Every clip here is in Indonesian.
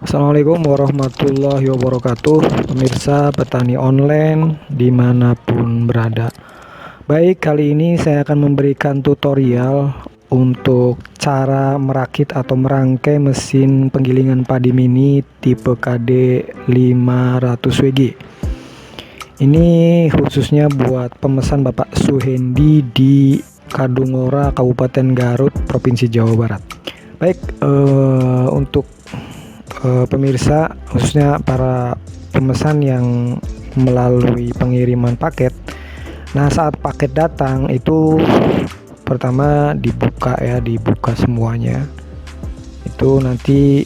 Assalamualaikum warahmatullahi wabarakatuh, pemirsa petani online dimanapun berada. Baik, kali ini saya akan memberikan tutorial untuk cara merakit atau merangkai mesin penggilingan padi mini tipe KD 500WG. Ini khususnya buat pemesan Bapak Suhendi di Kadungora, Kabupaten Garut, Provinsi Jawa Barat. Baik, untuk pemirsa, khususnya para pemesan yang melalui pengiriman paket. Nah, saat paket datang itu pertama dibuka semuanya. Itu nanti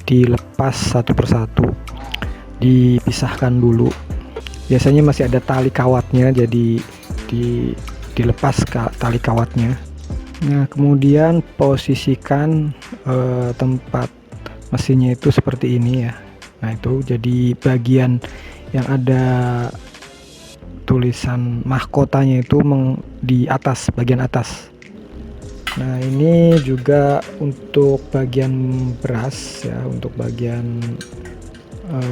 dilepas satu persatu, dipisahkan dulu. Biasanya masih ada tali kawatnya, jadi dilepas tali kawatnya. Nah, kemudian posisikan tempat mesinnya itu seperti ini ya. Nah, itu jadi bagian yang ada tulisan mahkotanya itu di atas, bagian atas. Nah, ini juga untuk bagian beras ya, untuk bagian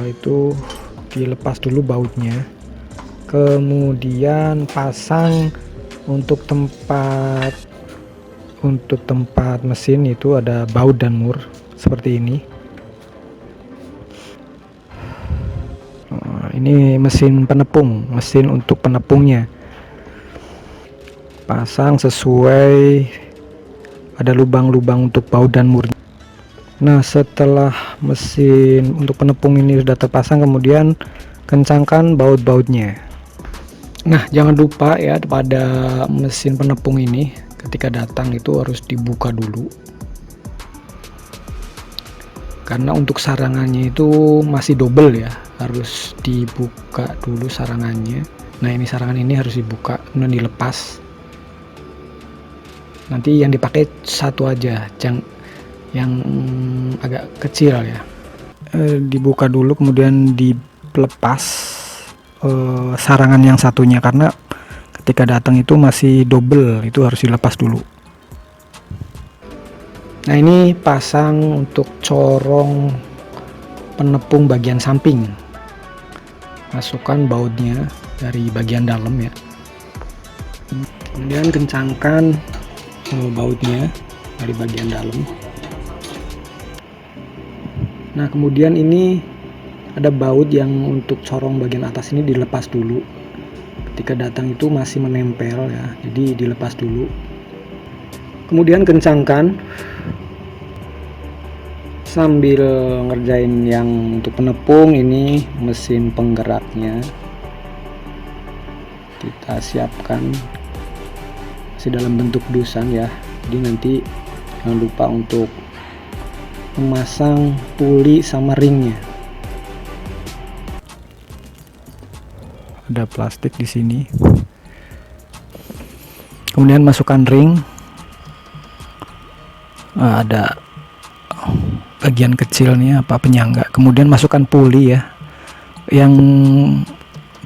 itu dilepas dulu bautnya. Kemudian pasang untuk tempat mesin itu ada baut dan mur seperti ini. Ini mesin penepung, mesin untuk penepungnya. Pasang sesuai, ada lubang-lubang untuk baut dan mur. Nah, setelah mesin untuk penepung ini sudah terpasang, kemudian kencangkan baut-bautnya. Nah, jangan lupa ya, pada mesin penepung ini ketika datang itu harus dibuka dulu, karena untuk sarangannya itu masih double ya, harus dibuka dulu sarangannya. Nah, ini sarangan ini harus dibuka kemudian dilepas. Nanti yang dipakai satu aja, yang agak kecil ya. Dibuka dulu kemudian dilepas sarangan yang satunya, karena ketika datang itu masih double, itu harus dilepas dulu. Nah, ini pasang untuk corong penepung bagian samping. Masukkan bautnya dari bagian dalam ya. Kemudian kencangkan bautnya dari bagian dalam. Nah, kemudian ini ada baut yang untuk corong bagian atas ini dilepas dulu. Ketika datang itu masih menempel ya, jadi dilepas dulu. Kemudian kencangkan sambil ngerjain yang untuk penepung. Ini mesin penggeraknya kita siapkan masih dalam bentuk dusan ya, jadi nanti jangan lupa untuk memasang puli sama ringnya. Ada plastik di sini, kemudian masukkan ring. Ada bagian kecilnya penyangga, kemudian masukkan puli ya, yang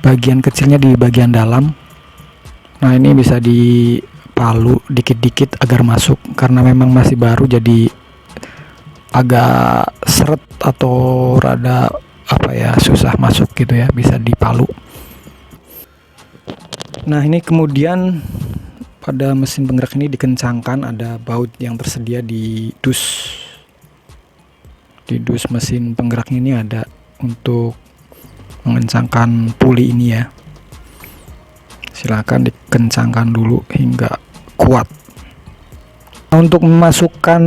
bagian kecilnya di bagian dalam. Nah, ini bisa dipalu dikit-dikit agar masuk, karena memang masih baru jadi agak seret atau rada susah masuk gitu ya, bisa dipalu. Nah, ini kemudian pada mesin penggerak ini dikencangkan, ada baut yang tersedia di dus mesin penggerak ini, ada untuk mengencangkan puli ini ya. Silakan dikencangkan dulu hingga kuat. Untuk memasukkan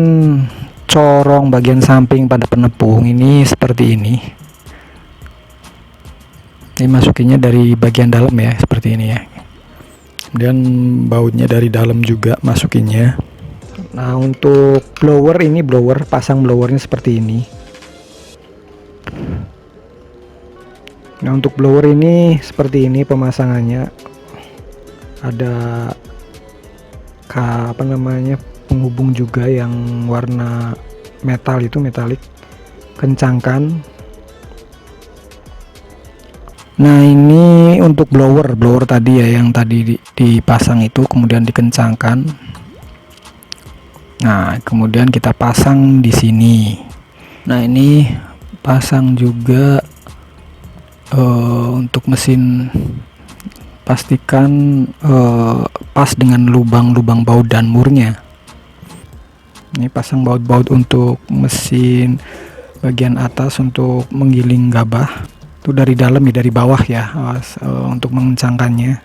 corong bagian samping pada penepung ini seperti ini. Ini masukinnya dari bagian dalam ya, seperti ini ya. Kemudian bautnya dari dalam juga masukinnya. Nah, untuk blower ini, pasang blowernya seperti ini. Nah, untuk blower ini seperti ini pemasangannya. Ada penghubung juga yang warna metal, itu metalik. Kencangkan. Nah, ini untuk blower tadi ya, yang tadi dipasang itu kemudian dikencangkan. Nah, kemudian kita pasang di sini. Nah, ini pasang juga untuk mesin, pastikan pas dengan lubang-lubang baut dan murnya. Ini pasang baut-baut untuk mesin bagian atas untuk menggiling gabah itu dari dalam ya, dari bawah ya. Untuk mengencangkannya,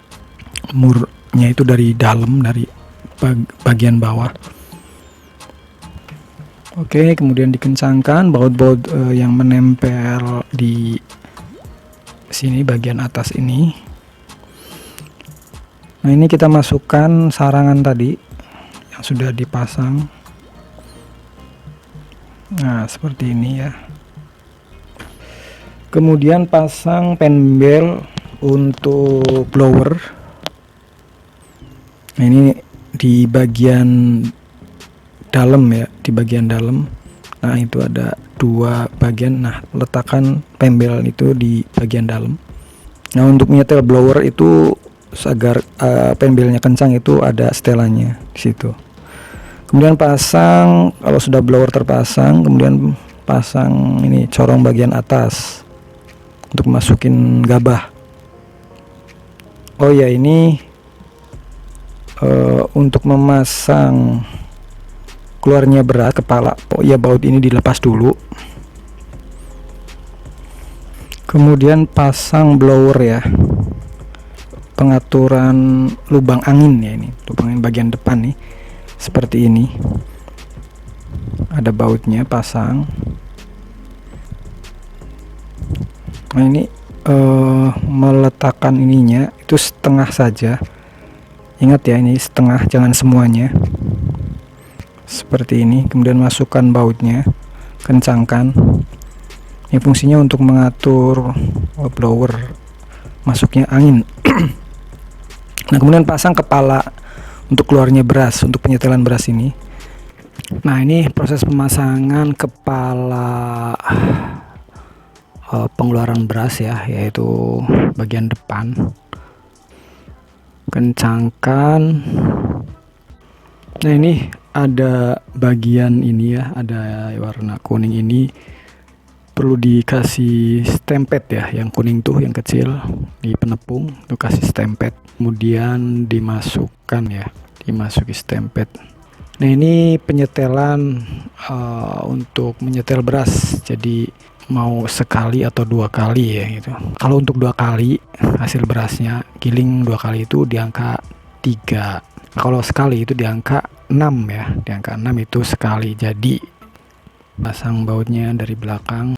murnya itu dari dalam, dari bagian bawah. Oke, kemudian dikencangkan baut-baut yang menempel di sini bagian atas ini. Nah, ini kita masukkan sarangan tadi yang sudah dipasang. Nah, seperti ini ya. Kemudian pasang penbel untuk blower. Nah, ini di bagian dalam ya, di bagian dalam. Nah, itu ada dua bagian. Nah, letakkan penbel itu di bagian dalam. Nah, untuk menyetel blower itu agar penbelnya kencang itu ada setelannya di situ. Kemudian pasang, kalau sudah blower terpasang, kemudian pasang ini corong bagian atas untuk masukin gabah. Oh ya, ini untuk memasang keluarnya berat kepala, oh ya, baut ini dilepas dulu. Kemudian pasang blower ya, pengaturan lubang angin ya, ini lubang angin bagian depan nih, seperti ini. Ada bautnya, pasang. Nah, ini meletakkan ininya itu setengah saja. Ingat ya, ini setengah, jangan semuanya. Seperti ini. Kemudian masukkan bautnya, kencangkan. Ini fungsinya untuk mengatur blower masuknya angin. Nah, kemudian pasang kepala untuk keluarnya beras, untuk penyetelan beras ini. Nah, ini proses pemasangan kepala pengeluaran beras ya, yaitu bagian depan. Kencangkan. Nah, ini ada bagian ini ya, ada warna kuning ini, perlu dikasih stempet ya, yang kuning tuh yang kecil di penepung tuh, kasih stempet. Kemudian dimasukkan ya, dimasuki stempet. Nah, ini penyetelan untuk menyetel beras, jadi mau sekali atau dua kali ya gitu. Kalau untuk 2 kali hasil berasnya, giling 2 kali itu di angka 3. Kalau sekali itu di angka 6 ya, di angka 6 itu sekali. Jadi pasang bautnya dari belakang.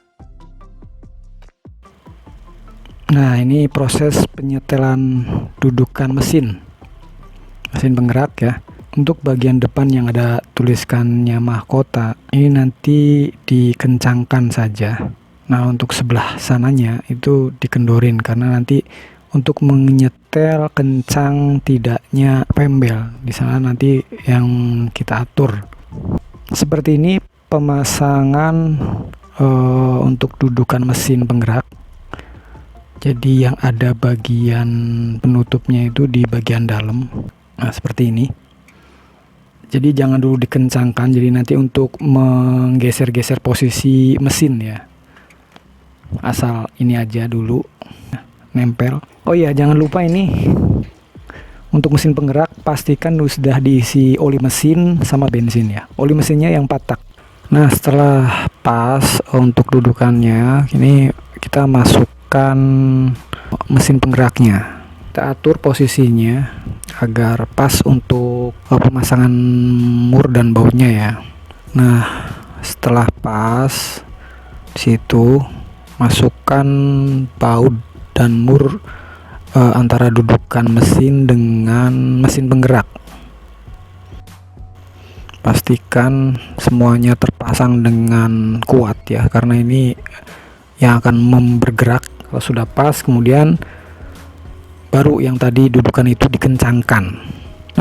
Nah, ini proses penyetelan dudukan mesin penggerak ya. Untuk bagian depan yang ada tuliskannya mahkota, ini nanti dikencangkan saja. Nah, untuk sebelah sananya itu dikendorin, karena nanti untuk menyetel kencang tidaknya pembel di sana nanti yang kita atur. Seperti ini pemasangan untuk dudukan mesin penggerak. Jadi yang ada bagian penutupnya itu di bagian dalam. Nah, seperti ini. Jadi jangan dulu dikencangkan, jadi nanti untuk menggeser-geser posisi mesin ya, asal ini aja dulu nempel. Oh iya, jangan lupa ini untuk mesin penggerak pastikan sudah diisi oli mesin sama bensin ya, oli mesinnya yang 4 tak. Nah, setelah pas untuk dudukannya, ini kita masukkan mesin penggeraknya, kita atur posisinya agar pas untuk pemasangan mur dan bautnya ya. Nah, setelah pas situ masukkan baut dan mur antara dudukan mesin dengan mesin penggerak. Pastikan semuanya terpasang dengan kuat ya, karena ini yang akan bergerak. Kalau sudah pas, kemudian baru yang tadi dudukan itu dikencangkan.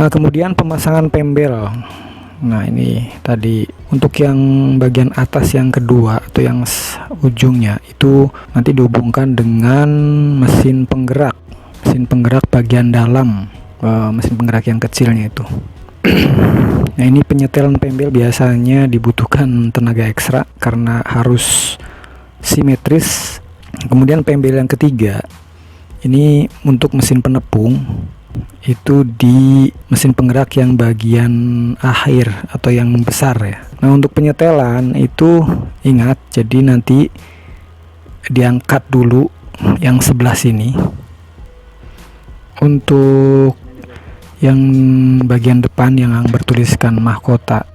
Nah, kemudian pemasangan pembel. Nah, ini tadi untuk yang bagian atas yang kedua atau yang ujungnya itu nanti dihubungkan dengan mesin penggerak bagian dalam, mesin penggerak yang kecilnya itu. Nah, ini penyetelan pembel biasanya dibutuhkan tenaga ekstra karena harus simetris. Kemudian pembel yang ketiga ini untuk mesin penepung, itu di mesin penggerak yang bagian akhir atau yang besar ya. Nah, untuk penyetelan itu ingat, jadi nanti diangkat dulu yang sebelah sini. Untuk yang bagian depan yang bertuliskan mahkota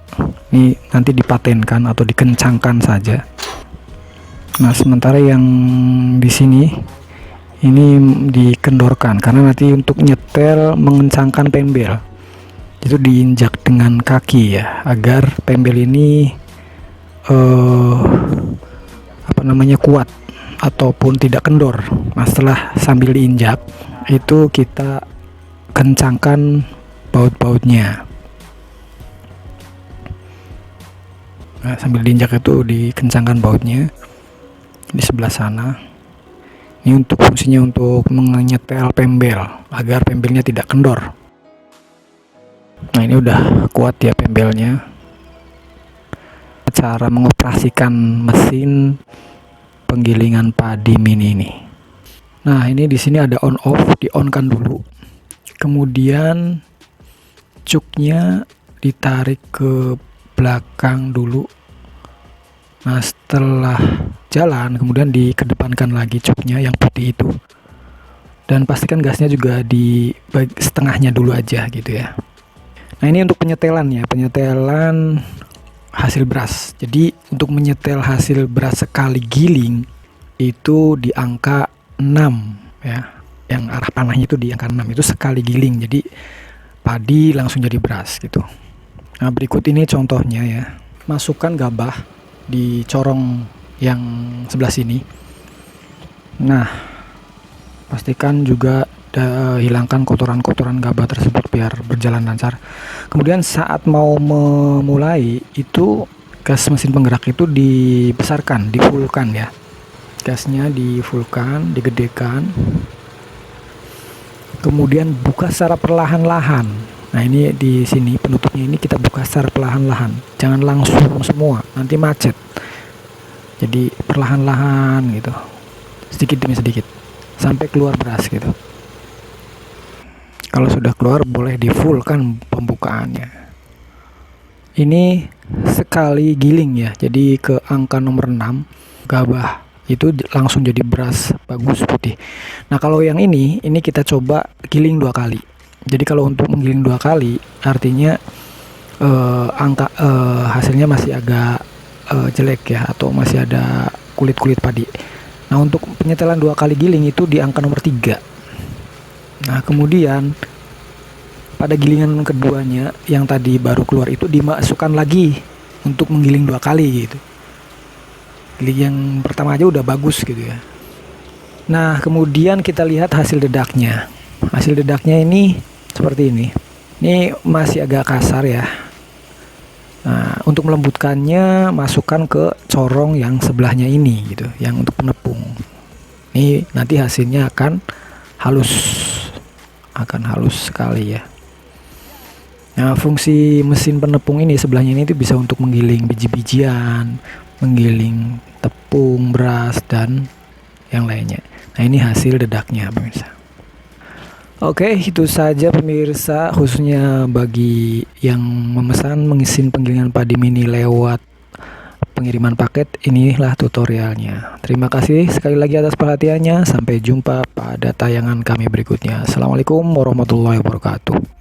ini nanti dipatenkan atau dikencangkan saja. Nah, sementara yang di sini ini dikendorkan karena nanti untuk nyetel mengencangkan pembel itu diinjak dengan kaki ya, agar pembel ini kuat ataupun tidak kendor. Nah, setelah sambil diinjak itu kita kencangkan baut-bautnya. Nah, sambil diinjak itu dikencangkan bautnya di sebelah sana. Ini untuk fungsinya untuk menyetel pembel agar pembelnya tidak kendor. Nah, ini udah kuat ya pembelnya. Cara mengoperasikan mesin penggilingan padi mini ini. Nah, ini di sini ada on off, di on kan dulu. Kemudian cuknya ditarik ke belakang dulu. Nah, setelah jalan kemudian dikedepankan lagi cuknya yang putih itu, dan pastikan gasnya juga di setengahnya dulu aja gitu ya. Nah, ini untuk penyetelan ya, penyetelan hasil beras. Jadi untuk menyetel hasil beras sekali giling itu di angka 6 ya, yang arah panahnya itu di angka 6, itu sekali giling, jadi padi langsung jadi beras gitu. Nah, berikut ini contohnya ya. Masukkan gabah di corong yang sebelah sini. Nah, pastikan juga hilangkan kotoran-kotoran gabah tersebut biar berjalan lancar. Kemudian saat mau memulai itu gas mesin penggerak itu dibesarkan, difullkan ya. Gasnya difullkan, digedekan. Kemudian buka secara perlahan-lahan. Nah, ini di sini penutupnya ini kita buka secara perlahan-lahan. Jangan langsung semua, nanti macet. Jadi perlahan-lahan gitu, sedikit demi sedikit sampai keluar beras gitu. Kalau sudah keluar boleh difullkan pembukaannya. Ini sekali giling ya, jadi ke angka nomor 6 gabah itu langsung jadi beras bagus putih. Nah, kalau yang ini kita coba giling 2 kali. Jadi kalau untuk menggiling 2 kali artinya hasilnya masih agak jelek ya, atau masih ada kulit-kulit padi. Nah, untuk penyetelan 2 kali giling itu di angka nomor 3. Nah, kemudian pada gilingan keduanya yang tadi baru keluar itu dimasukkan lagi untuk menggiling 2 kali gitu. Giling yang pertama aja udah bagus gitu ya. Nah, kemudian kita lihat hasil dedaknya. Hasil dedaknya ini seperti ini. Ini masih agak kasar ya. Nah, untuk melembutkannya masukkan ke corong yang sebelahnya ini gitu, yang untuk penepung. Ini nanti hasilnya akan halus sekali ya. Nah, fungsi mesin penepung ini sebelahnya ini bisa untuk menggiling biji-bijian, menggiling tepung, beras, dan yang lainnya. Nah, ini hasil dedaknya pemirsa. Oke, itu saja pemirsa, khususnya bagi yang memesan mesin penggilingan padi mini lewat pengiriman paket. Inilah tutorialnya. Terima kasih sekali lagi atas perhatiannya. Sampai jumpa pada tayangan kami berikutnya. Assalamualaikum warahmatullahi wabarakatuh.